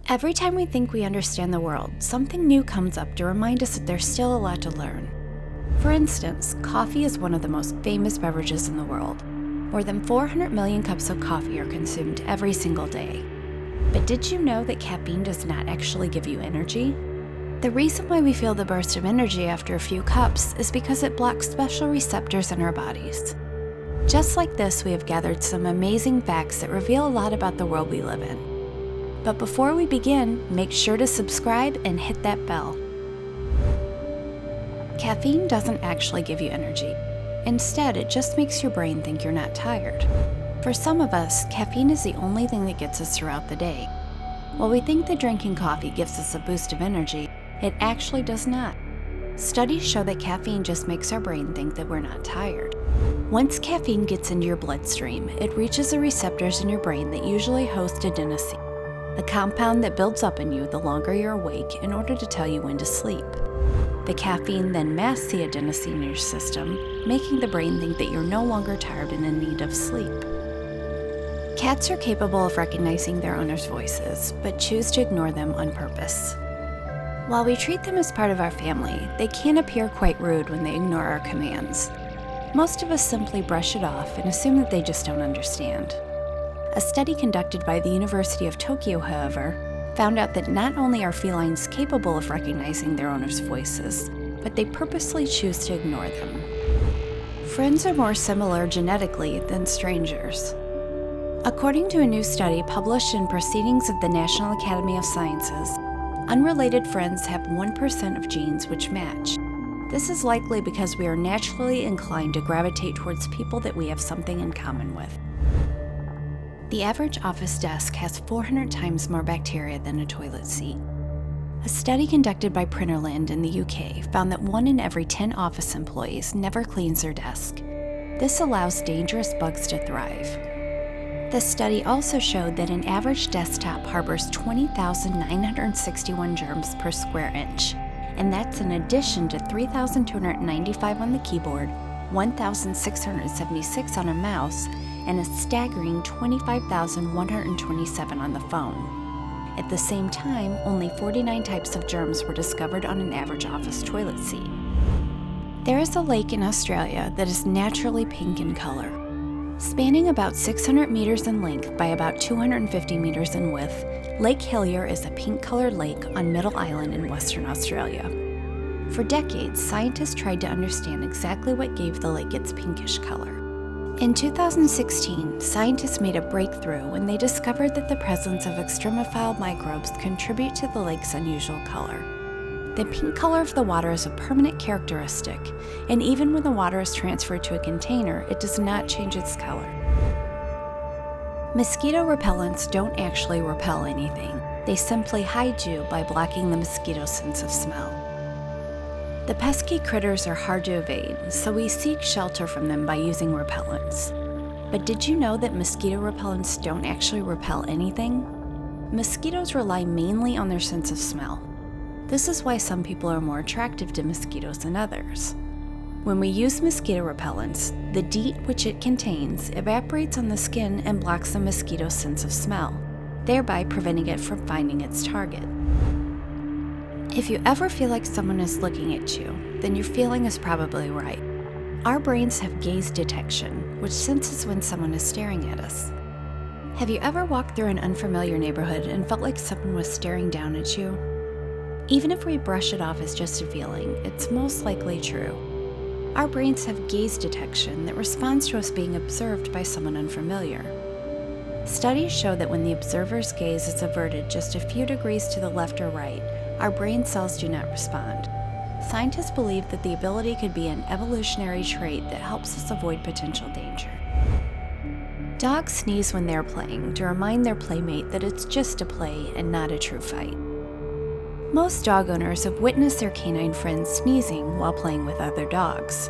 Every time we think we understand the world, something new comes up to remind us that there's still a lot to learn. For instance, coffee is one of the most famous beverages in the world. More than 400 million cups of coffee are consumed every single day. But did you know that caffeine does not actually give you energy? The reason why we feel the burst of energy after a few cups is because it blocks special receptors in our bodies. Just like this, we have gathered some amazing facts that reveal a lot about the world we live in. But before we begin, make sure to subscribe and hit that bell. Caffeine doesn't actually give you energy. Instead, it just makes your brain think you're not tired. For some of us, caffeine is the only thing that gets us throughout the day. While we think that drinking coffee gives us a boost of energy, it actually does not. Studies show that caffeine just makes our brain think that we're not tired. Once caffeine gets into your bloodstream, it reaches the receptors in your brain that usually host adenosine, a compound that builds up in you the longer you're awake in order to tell you when to sleep. The caffeine then masks the adenosine in your system, making the brain think that you're no longer tired and in need of sleep. Cats are capable of recognizing their owners' voices, but choose to ignore them on purpose. While we treat them as part of our family, they can appear quite rude when they ignore our commands. Most of us simply brush it off and assume that they just don't understand. A study conducted by the University of Tokyo, however, found out that not only are felines capable of recognizing their owners' voices, but they purposely choose to ignore them. Friends are more similar genetically than strangers. According to a new study published in Proceedings of the National Academy of Sciences, unrelated friends have 1% of genes which match. This is likely because we are naturally inclined to gravitate towards people that we have something in common with. The average office desk has 400 times more bacteria than a toilet seat. A study conducted by Printerland in the UK found that 1 in every 10 office employees never cleans their desk. This allows dangerous bugs to thrive. The study also showed that an average desktop harbors 20,961 germs per square inch, and that's in addition to 3,295 on the keyboard, 1,676 on a mouse, and a staggering 25,127 on the phone. At the same time, only 49 types of germs were discovered on an average office toilet seat. There is a lake in Australia that is naturally pink in color. Spanning about 600 meters in length by about 250 meters in width, Lake Hillier is a pink-colored lake on Middle Island in Western Australia. For decades, scientists tried to understand exactly what gave the lake its pinkish color. In 2016, scientists made a breakthrough when they discovered that the presence of extremophile microbes contribute to the lake's unusual color. The pink color of the water is a permanent characteristic, and even when the water is transferred to a container, it does not change its color. Mosquito repellents don't actually repel anything. They simply hide you by blocking the mosquito's sense of smell. The pesky critters are hard to evade, so we seek shelter from them by using repellents. But did you know that mosquito repellents don't actually repel anything? Mosquitoes rely mainly on their sense of smell. This is why some people are more attractive to mosquitoes than others. When we use mosquito repellents, the DEET which it contains evaporates on the skin and blocks the mosquito's sense of smell, thereby preventing it from finding its target. If you ever feel like someone is looking at you, then your feeling is probably right. Our brains have gaze detection, which senses when someone is staring at us. Have you ever walked through an unfamiliar neighborhood and felt like someone was staring down at you? Even if we brush it off as just a feeling, it's most likely true. Our brains have gaze detection that responds to us being observed by someone unfamiliar. Studies show that when the observer's gaze is averted just a few degrees to the left or right, our brain cells do not respond. Scientists believe that the ability could be an evolutionary trait that helps us avoid potential danger. Dogs sneeze when they're playing to remind their playmate that it's just a play and not a true fight. Most dog owners have witnessed their canine friends sneezing while playing with other dogs.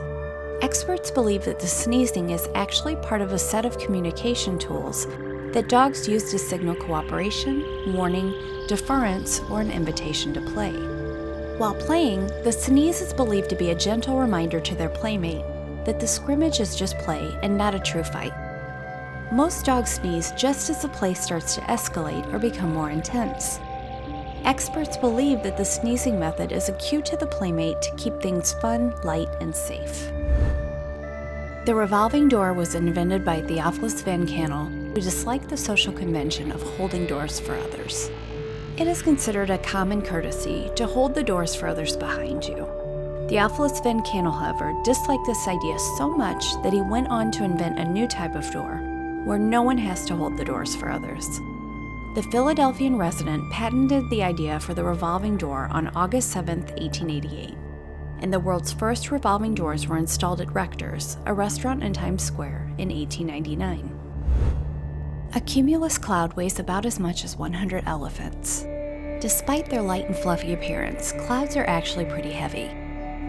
Experts believe that the sneezing is actually part of a set of communication tools that dogs use to signal cooperation, warning, deference, or an invitation to play. While playing, the sneeze is believed to be a gentle reminder to their playmate that the scrimmage is just play and not a true fight. Most dogs sneeze just as the play starts to escalate or become more intense. Experts believe that the sneezing method is a cue to the playmate to keep things fun, light, and safe. The revolving door was invented by Theophilus Van Kannel, who disliked the social convention of holding doors for others. It is considered a common courtesy to hold the doors for others behind you. Theophilus Van Kannel, however, disliked this idea so much that he went on to invent a new type of door, where no one has to hold the doors for others. The Philadelphian resident patented the idea for the revolving door on August 7, 1888, and the world's first revolving doors were installed at Rector's, a restaurant in Times Square, in 1899. A cumulus cloud weighs about as much as 100 elephants. Despite their light and fluffy appearance, clouds are actually pretty heavy.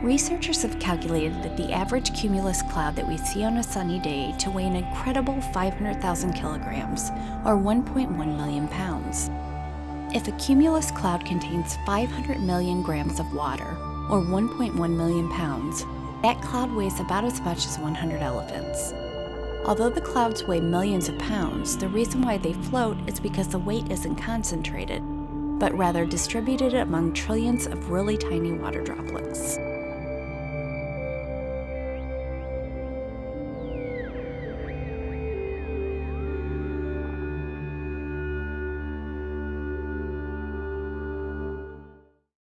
Researchers have calculated that the average cumulus cloud that we see on a sunny day to weigh an incredible 500,000 kilograms, or 1.1 million pounds. If a cumulus cloud contains 500 million grams of water, or 1.1 million pounds, that cloud weighs about as much as 100 elephants. Although the clouds weigh millions of pounds, the reason why they float is because the weight isn't concentrated, but rather distributed among trillions of really tiny water droplets.